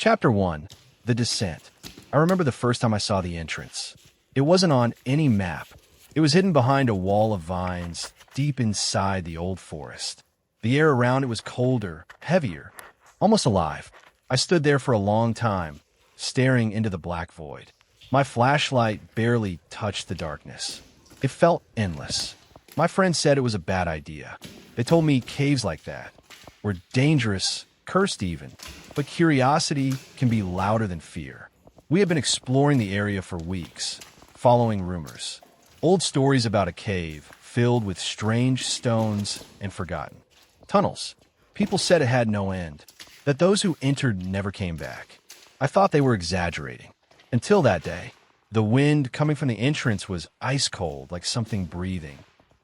Chapter 1. The Descent. I remember the first time I saw the entrance. It wasn't on any map. It was hidden behind a wall of vines, deep inside the old forest. The air around it was colder, heavier, almost alive. I stood there for a long time, staring into the black void. My flashlight barely touched the darkness. It felt endless. My friends said it was a bad idea. They told me caves like that were dangerous, cursed even, but curiosity can be louder than fear. We had been exploring the area for weeks, following rumors. Old stories about a cave filled with strange stones and forgotten tunnels. People said it had no end, that those who entered never came back. I thought they were exaggerating. Until that day, the wind coming from the entrance was ice cold, like something breathing.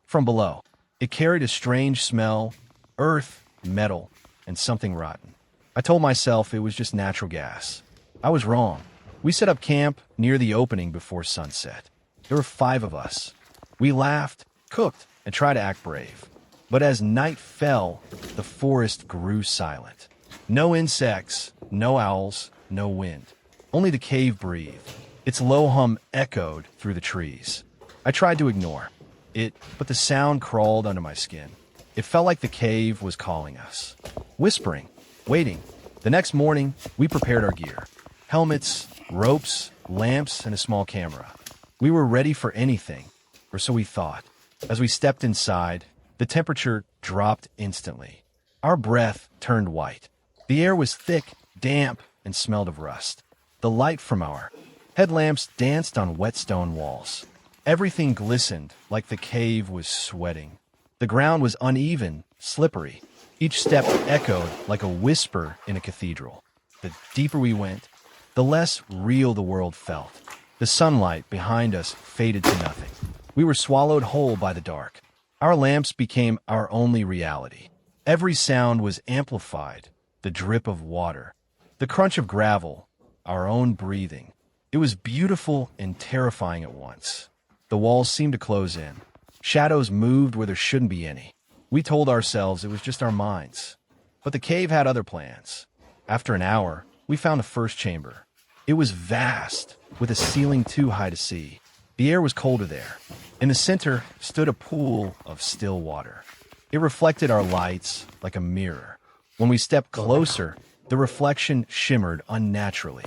From below, it carried a strange smell, earth, metal, and something rotten. I told myself it was just natural gas. I was wrong. We set up camp near the opening before sunset. There were 5 of us. We laughed, cooked, and tried to act brave. But as night fell, the forest grew silent. No insects, no owls, no wind. Only the cave breathed. Its low hum echoed through the trees. I tried to ignore it, but the sound crawled under my skin. It felt like the cave was calling us, whispering, waiting. The next morning, we prepared our gear. Helmets, ropes, lamps, and a small camera. We were ready for anything, or so we thought. As we stepped inside, the temperature dropped instantly. Our breath turned white. The air was thick, damp, and smelled of rust. The light from our headlamps danced on wet stone walls. Everything glistened like the cave was sweating. The ground was uneven, slippery. Each step echoed like a whisper in a cathedral. The deeper we went, the less real the world felt. The sunlight behind us faded to nothing. We were swallowed whole by the dark. Our lamps became our only reality. Every sound was amplified. The drip of water, the crunch of gravel, our own breathing. It was beautiful and terrifying at once. The walls seemed to close in. Shadows moved where there shouldn't be any. We told ourselves it was just our minds. But the cave had other plans. After an hour, we found the first chamber. It was vast, with a ceiling too high to see. The air was colder there. In the center stood a pool of still water. It reflected our lights like a mirror. When we stepped closer, the reflection shimmered unnaturally.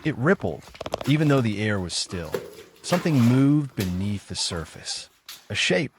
It rippled, even though the air was still. Something moved beneath the surface. A shape,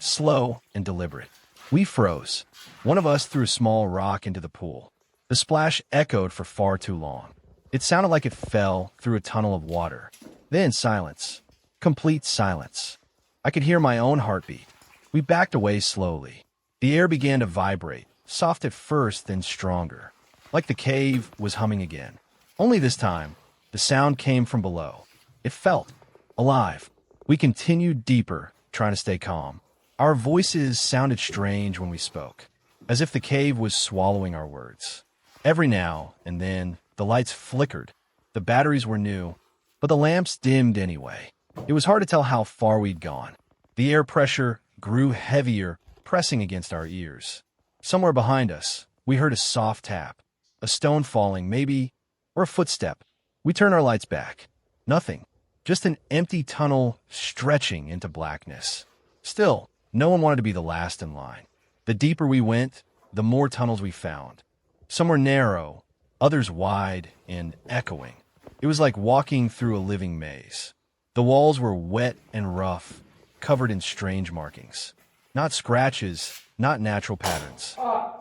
slow and deliberate. We froze. One of us threw a small rock into the pool. The splash echoed for far too long. It sounded like it fell through a tunnel of water. Then silence. Complete silence. I could hear my own heartbeat. We backed away slowly. The air began to vibrate, soft at first, then stronger. Like the cave was humming again. Only this time, the sound came from below. It felt alive. We continued deeper, trying to stay calm. Our voices sounded strange when we spoke, as if the cave was swallowing our words. Every now and then, the lights flickered. The batteries were new, but the lamps dimmed anyway. It was hard to tell how far we'd gone. The air pressure grew heavier, pressing against our ears. Somewhere behind us, we heard a soft tap, a stone falling, maybe, or a footstep. We turned our lights back. Nothing. Just an empty tunnel stretching into blackness. Still, no one wanted to be the last in line. The deeper we went, the more tunnels we found. Some were narrow, others wide and echoing. It was like walking through a living maze. The walls were wet and rough, covered in strange markings. Not scratches, not natural patterns.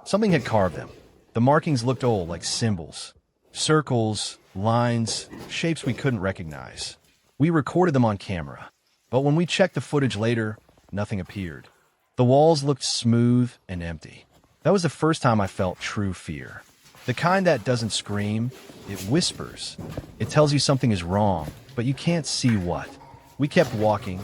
Something had carved them. The markings looked old, like symbols. Circles, lines, shapes we couldn't recognize. We recorded them on camera, but when we checked the footage later, nothing appeared. The walls looked smooth and empty. That was the first time I felt true fear. The kind that doesn't scream, it whispers. It tells you something is wrong, but you can't see what. We kept walking,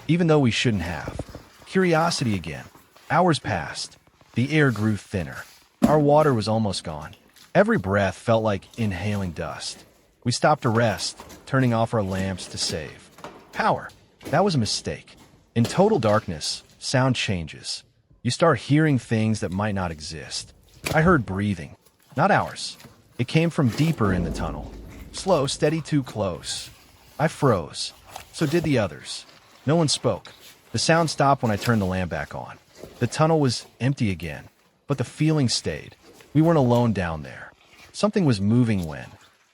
even though we shouldn't have. Curiosity again. Hours passed. The air grew thinner. Our water was almost gone. Every breath felt like inhaling dust. We stopped to rest, turning off our lamps to save power. That was a mistake. In total darkness, sound changes. You start hearing things that might not exist. I heard breathing. Not ours. It came from deeper in the tunnel. Slow, steady, too close. I froze. So did the others. No one spoke. The sound stopped when I turned the lamp back on. The tunnel was empty again, but the feeling stayed. We weren't alone down there. Something was moving when.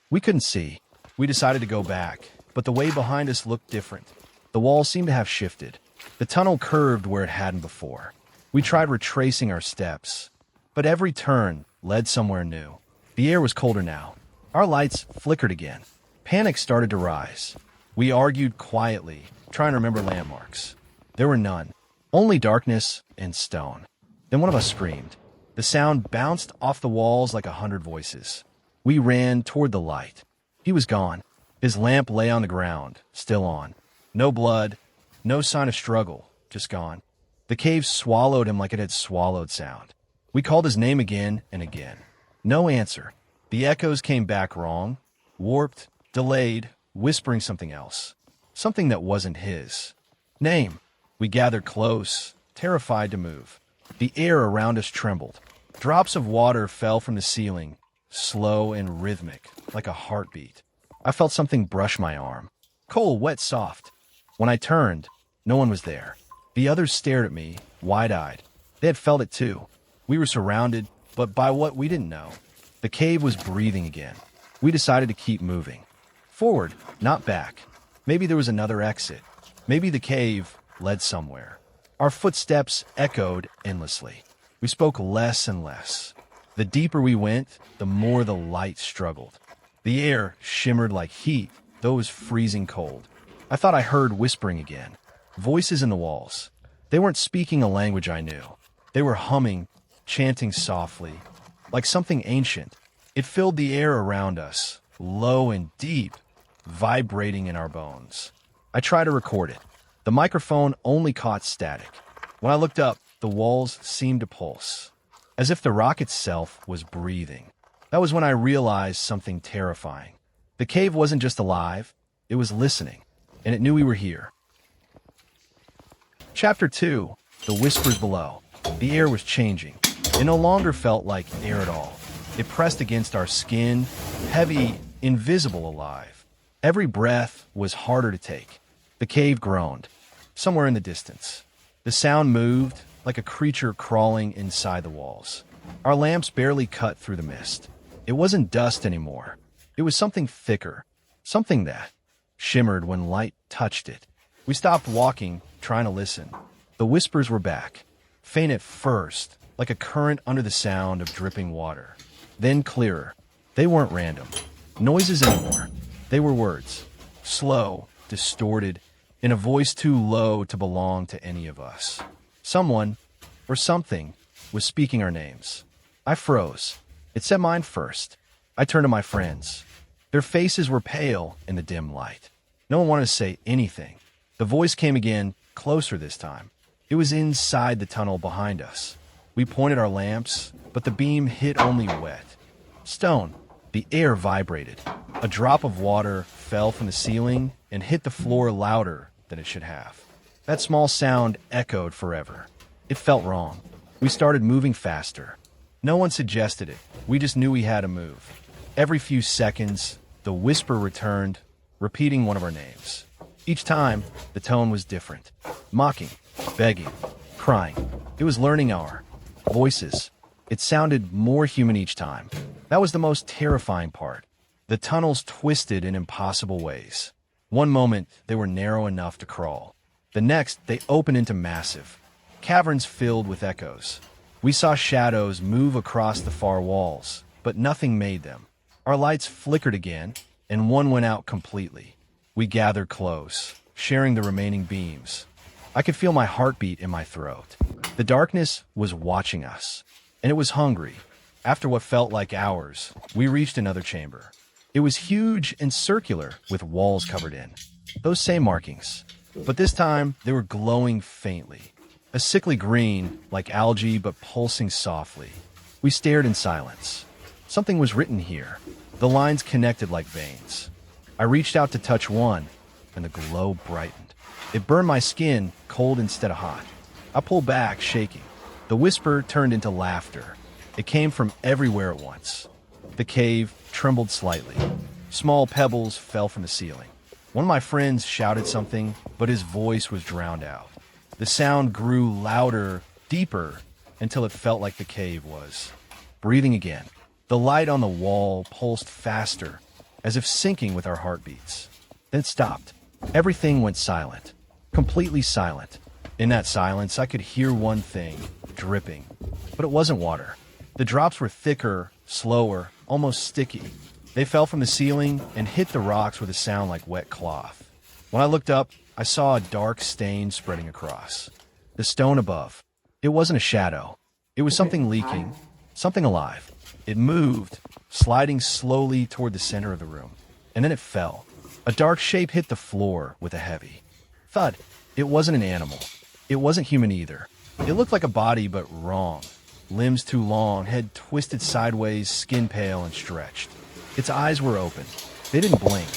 We couldn't see. We decided to go back, but the way behind us looked different. The walls seemed to have shifted. The tunnel curved where it hadn't before. We tried retracing our steps, but every turn led somewhere new. The air was colder now. Our lights flickered again. Panic started to rise. We argued quietly, trying to remember landmarks. There were none, only darkness and stone. Then one of us screamed. The sound bounced off the walls like 100 voices. We ran toward the light. He was gone. His lamp lay on the ground, still on. No blood, no sign of struggle, just gone. The cave swallowed him like it had swallowed sound. We called his name again and again. No answer. The echoes came back wrong, warped, delayed, whispering something else. Something that wasn't his. Name. We gathered close, terrified to move. The air around us trembled. Drops of water fell from the ceiling, slow and rhythmic, like a heartbeat. I felt something brush my arm. Cold, wet, soft. When I turned, no one was there. The others stared at me, wide-eyed. They had felt it too. We were surrounded, but by what we didn't know. The cave was breathing again. We decided to keep moving. Forward, not back. Maybe there was another exit. Maybe the cave led somewhere. Our footsteps echoed endlessly. We spoke less and less. The deeper we went, the more the light struggled. The air shimmered like heat, though it was freezing cold. I thought I heard whispering again. Voices in the walls. They weren't speaking a language I knew. They were humming, chanting softly, like something ancient. It filled the air around us, low and deep, vibrating in our bones. I tried to record it. The microphone only caught static. When I looked up, the walls seemed to pulse, as if the rock itself was breathing. That was when I realized something terrifying. The cave wasn't just alive, it was listening, and it knew we were here. Chapter 2. The Whispers Below. The air was changing. It no longer felt like air at all. It pressed against our skin, heavy, invisible, alive. Every breath was harder to take. The cave groaned, somewhere in the distance. The sound moved, like a creature crawling inside the walls. Our lamps barely cut through the mist. It wasn't dust anymore. It was something thicker, something that shimmered when light touched it. We stopped walking, trying to listen. The whispers were back, faint at first, like a current under the sound of dripping water. Then clearer. They weren't random noises anymore. They were words, slow, distorted, in a voice too low to belong to any of us. Someone, or something, was speaking our names. I froze. It said mine first. I turned to my friends. Their faces were pale in the dim light. No one wanted to say anything. The voice came again, closer this time. It was inside the tunnel behind us. We pointed our lamps, but the beam hit only wet. Stone. The air vibrated. A drop of water fell from the ceiling and hit the floor louder than it should have. That small sound echoed forever. It felt wrong. We started moving faster. No one suggested it. We just knew we had to move. Every few seconds, the whisper returned, repeating one of our names. Each time, the tone was different. Mocking, begging, crying. It was learning our voices. It sounded more human each time. That was the most terrifying part. The tunnels twisted in impossible ways. One moment, they were narrow enough to crawl. The next, they opened into massive caverns filled with echoes. We saw shadows move across the far walls, but nothing made them. Our lights flickered again, and one went out completely. We gathered close, sharing the remaining beams. I could feel my heartbeat in my throat. The darkness was watching us, and it was hungry. After what felt like hours, we reached another chamber. It was huge and circular, with walls covered in. Those same markings. But this time, they were glowing faintly. A sickly green, like algae, but pulsing softly. We stared in silence. Something was written here. The lines connected like veins. I reached out to touch one, and the glow brightened. It burned my skin, cold instead of hot. I pulled back, shaking. The whisper turned into laughter. It came from everywhere at once. The cave trembled slightly. Small pebbles fell from the ceiling. One of my friends shouted something, but his voice was drowned out. The sound grew louder, deeper, until it felt like the cave was breathing again. The light on the wall pulsed faster, as if syncing with our heartbeats. Then it stopped. Everything went silent, completely silent. In that silence, I could hear one thing, dripping. But it wasn't water. The drops were thicker, slower, almost sticky. They fell from the ceiling and hit the rocks with a sound like wet cloth. When I looked up, I saw a dark stain spreading across the stone above. It wasn't a shadow. It was something leaking, something alive. It moved, sliding slowly toward the center of the room. And then it fell. A dark shape hit the floor with a heavy thud. It wasn't an animal. It wasn't human either. It looked like a body, but wrong. Limbs too long, head twisted sideways, skin pale and stretched. Its eyes were open. They didn't blink.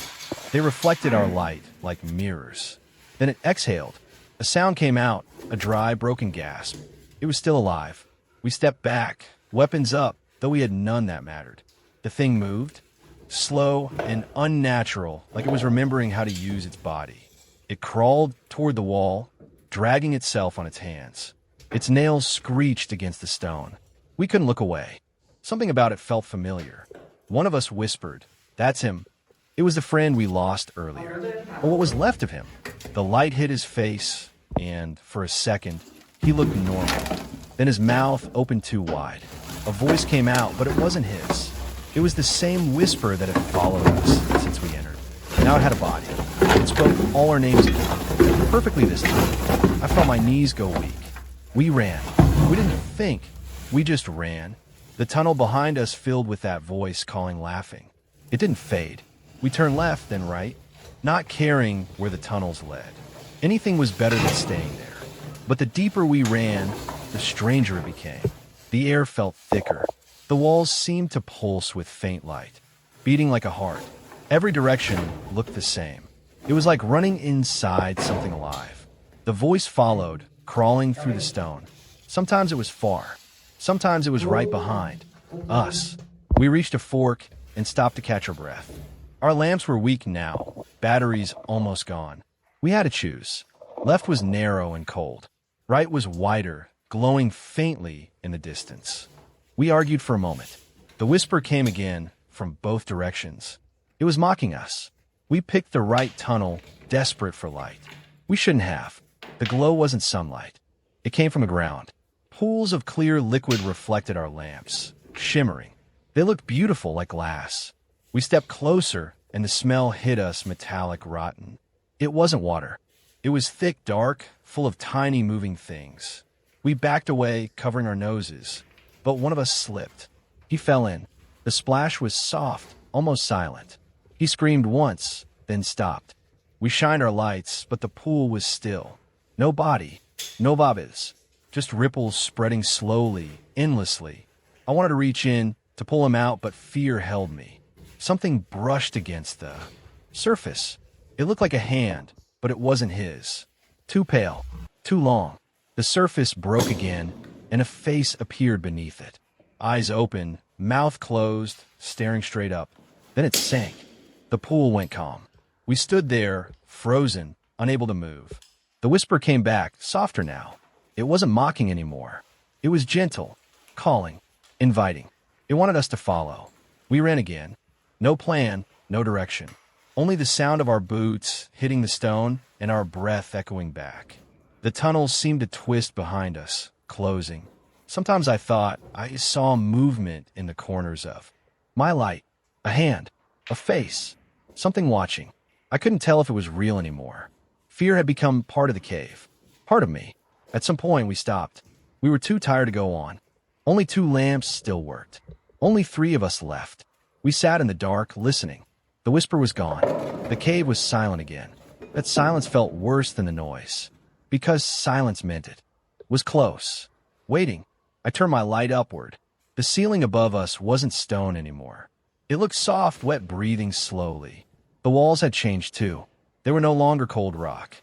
They reflected our light like mirrors. Then it exhaled. A sound came out, a dry, broken gasp. It was still alive. We stepped back, weapons up, though we had none that mattered. The thing moved, slow and unnatural, like it was remembering how to use its body. It crawled toward the wall, dragging itself on its hands. Its nails screeched against the stone. We couldn't look away. Something about it felt familiar. One of us whispered, "That's him." It was the friend we lost earlier, or what was left of him. The light hit his face, and for a second, he looked normal. Then his mouth opened too wide. A voice came out, but it wasn't his. It was the same whisper that had followed us since we entered. Now it had a body. It spoke all our names again, perfectly this time. I felt my knees go weak. We ran. We didn't think. We just ran. The tunnel behind us filled with that voice calling, laughing. It didn't fade. We turned left, then right, not caring where the tunnels led. Anything was better than staying there. But the deeper we ran, the stranger it became. The air felt thicker. The walls seemed to pulse with faint light, beating like a heart. Every direction looked the same. It was like running inside something alive. The voice followed, crawling through the stone. Sometimes it was far. Sometimes it was right behind us. We reached a fork and stopped to catch our breath. Our lamps were weak now, batteries almost gone. We had to choose. Left was narrow and cold. Right was wider, glowing faintly in the distance. We argued for a moment. The whisper came again from both directions. It was mocking us. We picked the right tunnel, desperate for light. We shouldn't have. The glow wasn't sunlight. It came from the ground. Pools of clear liquid reflected our lamps, shimmering. They looked beautiful like glass. We stepped closer, and the smell hit us metallic rotten. It wasn't water. It was thick, dark, full of tiny moving things. We backed away, covering our noses. But one of us slipped. He fell in. The splash was soft, almost silent. He screamed once, then stopped. We shined our lights, but the pool was still. No body, no bobbies, just ripples spreading slowly, endlessly. I wanted to reach in, to pull him out, but fear held me. Something brushed against the surface. It looked like a hand, but it wasn't his. Too pale, too long. The surface broke again, and a face appeared beneath it. Eyes open, mouth closed, staring straight up. Then it sank. The pool went calm. We stood there, frozen, unable to move. The whisper came back, softer now. It wasn't mocking anymore. It was gentle, calling, inviting. It wanted us to follow. We ran again. No plan, no direction. Only the sound of our boots hitting the stone and our breath echoing back. The tunnels seemed to twist behind us, closing. Sometimes I thought I saw movement in the corners of my light. A hand, a face, something watching. I couldn't tell if it was real anymore. Fear had become part of the cave, part of me. At some point, we stopped. We were too tired to go on. Only 2 lamps still worked. Only 3 of us left. We sat in the dark, listening. The whisper was gone. The cave was silent again. That silence felt worse than the noise, because silence meant it. Was close. Waiting. I turned my light upward. The ceiling above us wasn't stone anymore. It looked soft, wet, breathing slowly. The walls had changed too. They were no longer cold rock.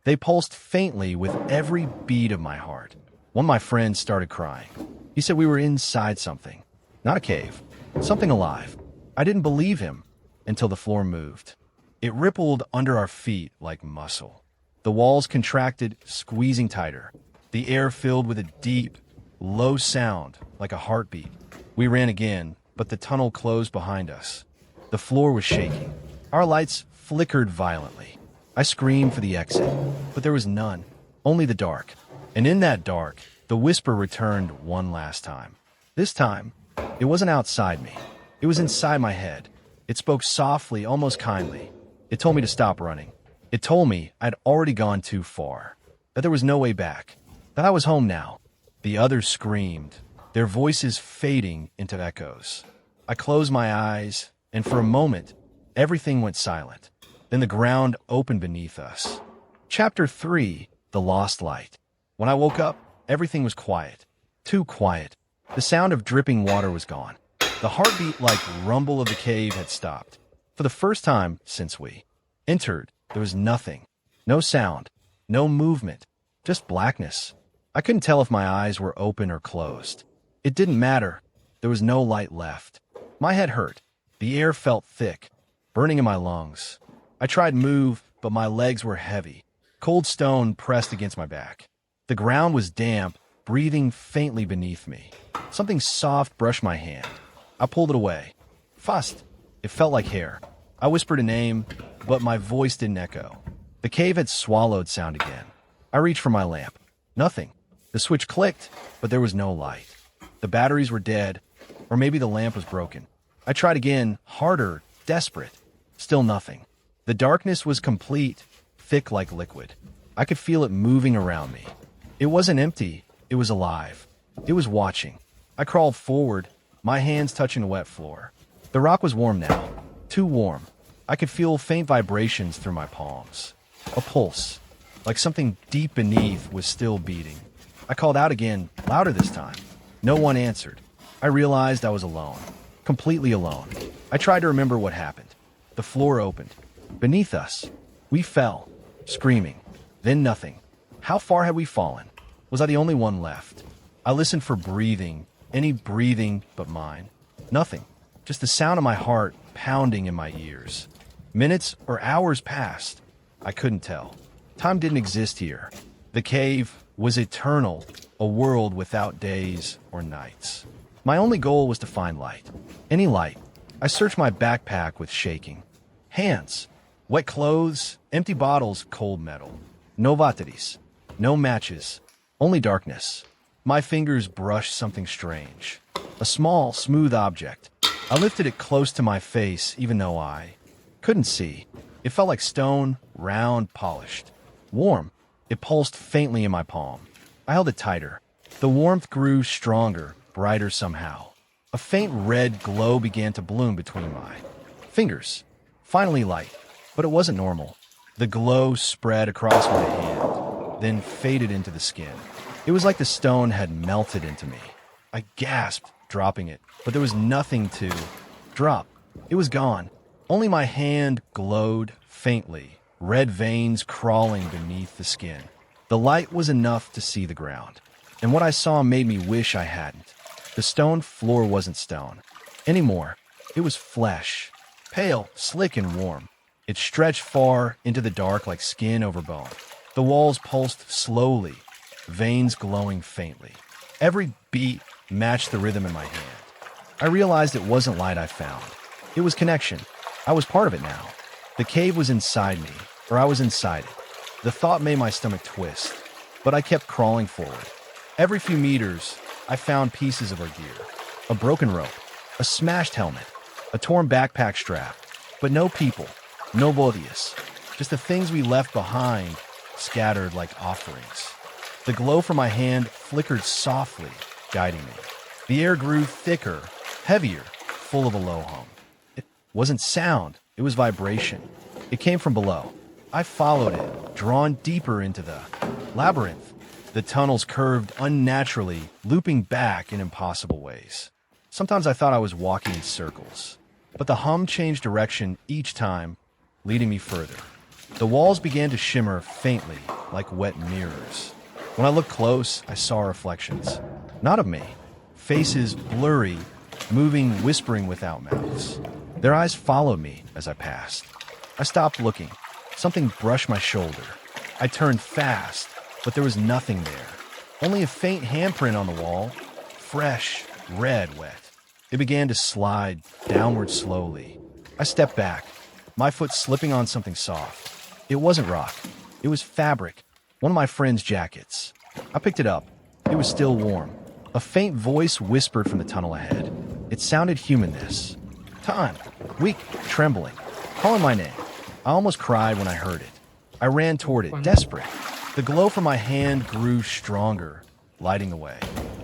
They pulsed faintly with every beat of my heart. One of my friends started crying. He said we were inside something. Not a cave. Something alive. I didn't believe him until the floor moved. It rippled under our feet like muscle. The walls contracted, squeezing tighter. The air filled with a deep, low sound like a heartbeat. We ran again, but the tunnel closed behind us. The floor was shaking. Our lights flickered violently. I screamed for the exit, but there was none, only the dark. And in that dark, the whisper returned one last time. This time, it wasn't outside me. It was inside my head. It spoke softly, almost kindly. It told me to stop running. It told me I'd already gone too far, that there was no way back, that I was home now. The others screamed, their voices fading into echoes. I closed my eyes, and for a moment, everything went silent. Then the ground opened beneath us. Chapter 3, The Lost Light. When I woke up, everything was quiet. Too quiet. The sound of dripping water was gone. The heartbeat-like rumble of the cave had stopped. For the first time since we entered, there was nothing. No sound. No movement. Just blackness. I couldn't tell if my eyes were open or closed. It didn't matter. There was no light left. My head hurt. The air felt thick, burning in my lungs. I tried to move, but my legs were heavy. Cold stone pressed against my back. The ground was damp, breathing faintly beneath me. Something soft brushed my hand. I pulled it away. Fast. It felt like hair. I whispered a name, but my voice didn't echo. The cave had swallowed sound again. I reached for my lamp. Nothing. The switch clicked, but there was no light. The batteries were dead, or maybe the lamp was broken. I tried again, harder, desperate. Still nothing. The darkness was complete, thick like liquid. I could feel it moving around me. It wasn't empty. It was alive. It was watching. I crawled forward, my hands touching the wet floor. The rock was warm now. Too warm. I could feel faint vibrations through my palms. A pulse, like something deep beneath was still beating. I called out again, louder this time. No one answered. I realized I was alone. Completely alone. I tried to remember what happened. The floor opened. Beneath us, we fell, screaming. Then nothing. How far had we fallen? Was I the only one left? I listened for breathing, any breathing but mine. Nothing. Just the sound of my heart pounding in my ears. Minutes or hours passed. I couldn't tell. Time didn't exist here. The cave was eternal, a world without days or nights. My only goal was to find light. Any light. I searched my backpack with shaking hands. Wet clothes, empty bottles, cold metal. No batteries. No matches. Only darkness. My fingers brushed something strange. A small, smooth object. I lifted it close to my face, even though I couldn't see. It felt like stone, round, polished. Warm. It pulsed faintly in my palm. I held it tighter. The warmth grew stronger, brighter somehow. A faint red glow began to bloom between my fingers. Finally light, but it wasn't normal. The glow spread across my hand, then faded into the skin. It was like the stone had melted into me. I gasped, dropping it, but there was nothing to drop. It was gone. Only my hand glowed faintly, red veins crawling beneath the skin. The light was enough to see the ground, and what I saw made me wish I hadn't. The stone floor wasn't stone anymore. It was flesh, pale, slick, and warm. It stretched far into the dark like skin over bone. The walls pulsed slowly, veins glowing faintly. Every beat matched the rhythm in my hand. I realized it wasn't light I found. It was connection. I was part of it now. The cave was inside me, or I was inside it. The thought made my stomach twist, but I kept crawling forward. Every few meters, I found pieces of our gear. A broken rope, a smashed helmet, a torn backpack strap, but no people, no bodies, just the things we left behind, scattered like offerings. The glow from my hand flickered softly, guiding me. The air grew thicker, heavier, full of a low hum. It wasn't sound, it was vibration. It came from below. I followed it, drawn deeper into the labyrinth. The tunnels curved unnaturally, looping back in impossible ways. Sometimes I thought I was walking in circles, but the hum changed direction each time, leading me further. The walls began to shimmer faintly, like wet mirrors. When I looked close, I saw reflections. Not of me. Faces blurry, moving, whispering without mouths. Their eyes followed me as I passed. I stopped looking. Something brushed my shoulder. I turned fast, but there was nothing there. Only a faint handprint on the wall, fresh, red, wet. It began to slide downward slowly. I stepped back, my foot slipping on something soft. It wasn't rock. It was fabric, one of my friend's jackets. I picked it up. It was still warm. A faint voice whispered from the tunnel ahead. It sounded human, this. Time. Weak, trembling, calling my name. I almost cried when I heard it. I ran toward it, desperate. The glow from my hand grew stronger, lighting the way.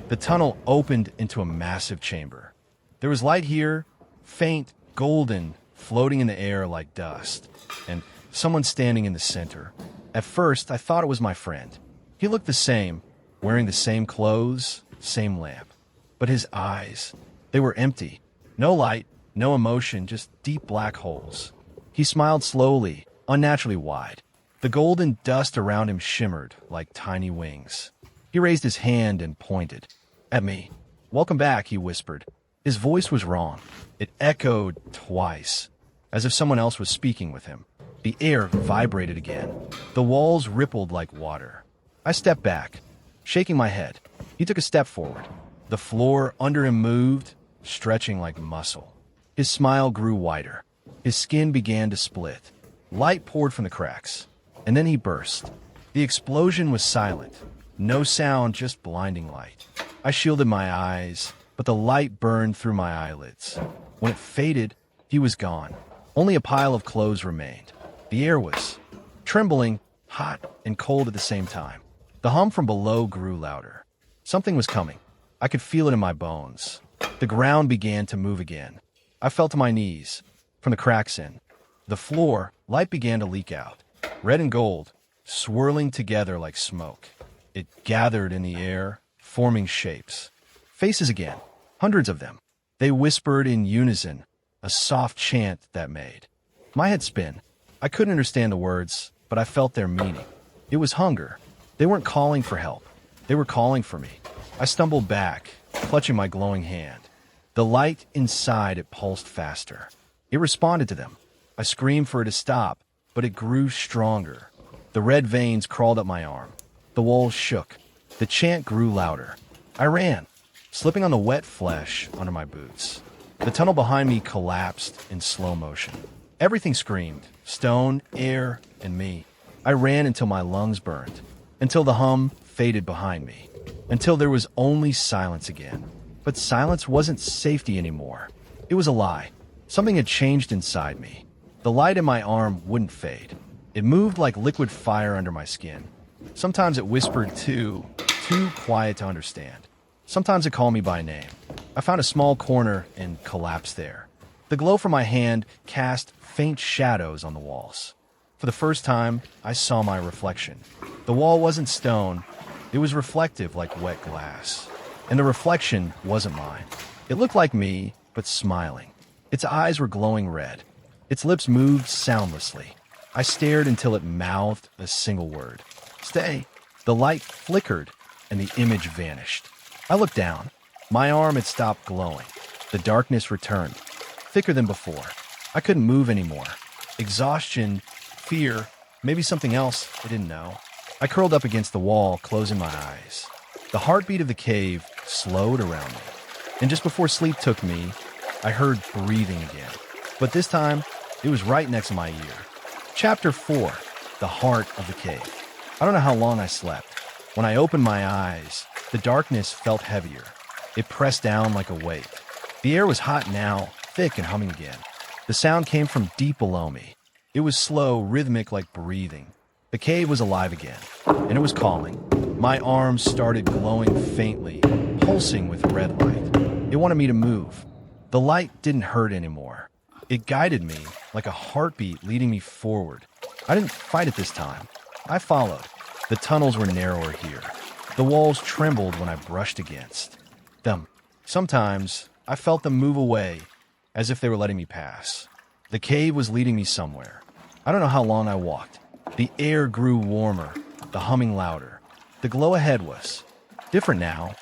The tunnel opened into a massive chamber. There was light here, faint, golden, floating in the air like dust, and someone standing in the center. At first, I thought it was my friend. He looked the same, wearing the same clothes, same lamp. But his eyes, they were empty. No light, no emotion, just deep black holes. He smiled slowly, unnaturally wide. The golden dust around him shimmered like tiny wings. He raised his hand and pointed at me. "Welcome back," he whispered. His voice was wrong. It echoed twice, as if someone else was speaking with him. The air vibrated again. The walls rippled like water. I stepped back, shaking my head. He took a step forward. The floor under him moved, stretching like muscle. His smile grew wider. His skin began to split. Light poured from the cracks. And then he burst. The explosion was silent. No sound, just blinding light. I shielded my eyes, but the light burned through my eyelids. When it faded, he was gone. Only a pile of clothes remained. The air was trembling, hot, and cold at the same time. The hum from below grew louder. Something was coming. I could feel it in my bones. The ground began to move again. I fell to my knees. From the cracks in the floor, light began to leak out. Red and gold, swirling together like smoke. It gathered in the air, forming shapes. Faces again, hundreds of them. They whispered in unison, a soft chant that made my head spin. I couldn't understand the words, but I felt their meaning. It was hunger. They weren't calling for help. They were calling for me. I stumbled back, clutching my glowing hand. The light inside it pulsed faster. It responded to them. I screamed for it to stop, but it grew stronger. The red veins crawled up my arm. The walls shook. The chant grew louder. I ran, slipping on the wet flesh under my boots. The tunnel behind me collapsed in slow motion. Everything screamed, stone, air, and me. I ran until my lungs burned, until the hum faded behind me, until there was only silence again. But silence wasn't safety anymore. It was a lie. Something had changed inside me. The light in my arm wouldn't fade. It moved like liquid fire under my skin. Sometimes it whispered too quiet to understand. Sometimes it called me by name. I found a small corner and collapsed there. The glow from my hand cast faint shadows on the walls. For the first time, I saw my reflection. The wall wasn't stone. It was reflective like wet glass. And the reflection wasn't mine. It looked like me, but smiling. Its eyes were glowing red. Its lips moved soundlessly. I stared until it mouthed a single word. Stay. The light flickered, and the image vanished. I looked down. My arm had stopped glowing. The darkness returned, thicker than before. I couldn't move anymore. Exhaustion, fear, maybe something else I didn't know. I curled up against the wall, closing my eyes. The heartbeat of the cave slowed around me. And just before sleep took me, I heard breathing again. But this time, it was right next to my ear. Chapter 4, The Heart of the Cave. I don't know how long I slept. When I opened my eyes, the darkness felt heavier. It pressed down like a weight. The air was hot now, thick and humming again. The sound came from deep below me. It was slow, rhythmic like breathing. The cave was alive again, and it was calling. My arms started glowing faintly, pulsing with red light. It wanted me to move. The light didn't hurt anymore. It guided me like a heartbeat leading me forward. I didn't fight it this time. I followed. The tunnels were narrower here. The walls trembled when I brushed against them. Sometimes I felt them move away, as if they were letting me pass. The cave was leading me somewhere. I don't know how long I walked. The air grew warmer, the humming louder. The glow ahead was different now.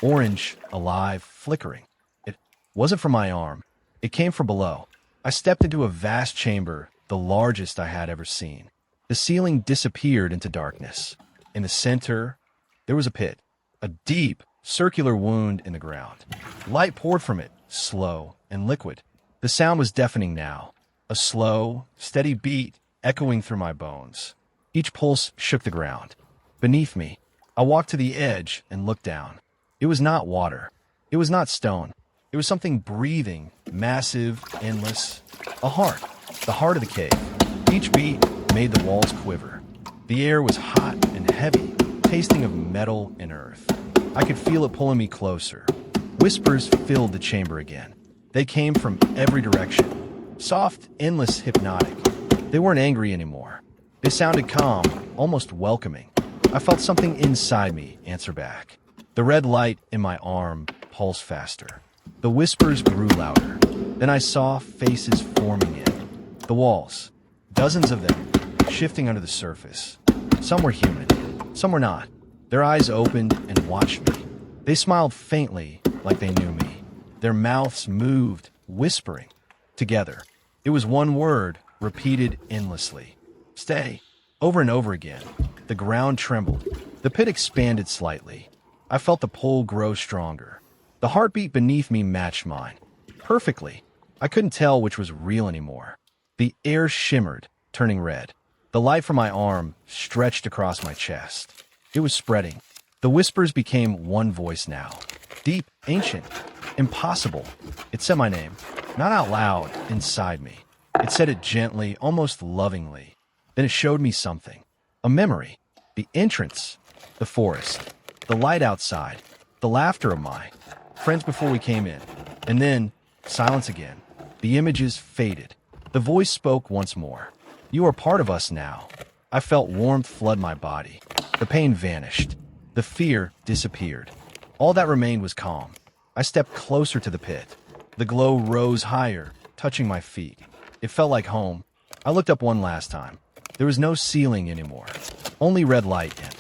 Orange, alive, flickering. It wasn't from my arm. It came from below. I stepped into a vast chamber, the largest I had ever seen. The ceiling disappeared into darkness. In the center, there was a pit, a deep, circular wound in the ground. Light poured from it, slow and liquid. The sound was deafening now, a slow, steady beat echoing through my bones. Each pulse shook the ground. Beneath me, I walked to the edge and looked down. It was not water. It was not stone. It was something breathing, massive, endless. A heart. The heart of the cave. Each beat made the walls quiver. The air was hot and heavy, tasting of metal and earth. I could feel it pulling me closer. Whispers filled the chamber again. They came from every direction. Soft, endless, hypnotic. They weren't angry anymore. They sounded calm, almost welcoming. I felt something inside me answer back. The red light in my arm pulsed faster. The whispers grew louder. Then I saw faces forming in. The walls. Dozens of them, shifting under the surface. Some were human. Some were not. Their eyes opened and watched me. They smiled faintly, like they knew me. Their mouths moved, whispering. Together. It was one word, repeated endlessly. Stay. Over and over again. The ground trembled. The pit expanded slightly. I felt the pull grow stronger. The heartbeat beneath me matched mine. Perfectly. I couldn't tell which was real anymore. The air shimmered, turning red. The light from my arm stretched across my chest. It was spreading. The whispers became one voice now. Deep, ancient, impossible. It said my name. Not out loud, inside me. It said it gently, almost lovingly. Then it showed me something. A memory. The entrance. The forest. The light outside. The laughter of my friends before we came in. And then, silence again. The images faded. The voice spoke once more. You are part of us now. I felt warmth flood my body. The pain vanished. The fear disappeared. All that remained was calm. I stepped closer to the pit. The glow rose higher, touching my feet. It felt like home. I looked up one last time. There was no ceiling anymore. Only red light and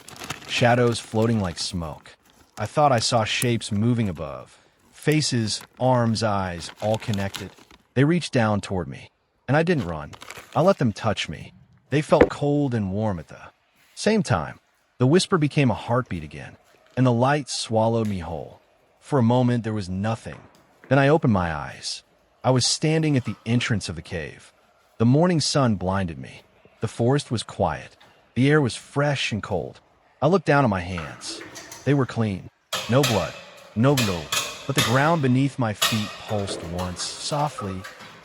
shadows floating like smoke. I thought I saw shapes moving above. Faces, arms, eyes, all connected. They reached down toward me. And I didn't run. I let them touch me. They felt cold and warm at the same time. The whisper became a heartbeat again, and the light swallowed me whole. For a moment, there was nothing. Then I opened my eyes. I was standing at the entrance of the cave. The morning sun blinded me. The forest was quiet. The air was fresh and cold. I looked down at my hands. They were clean. No blood. No blood. But the ground beneath my feet pulsed once, softly,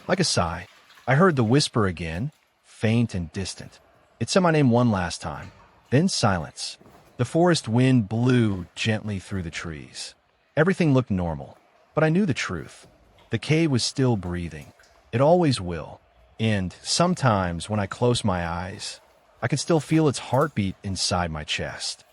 like a sigh. I heard the whisper again, faint and distant. It said my name one last time. Then silence. The forest wind blew gently through the trees. Everything looked normal, but I knew the truth. The cave was still breathing. It always will. And sometimes when I close my eyes, I can still feel its heartbeat inside my chest.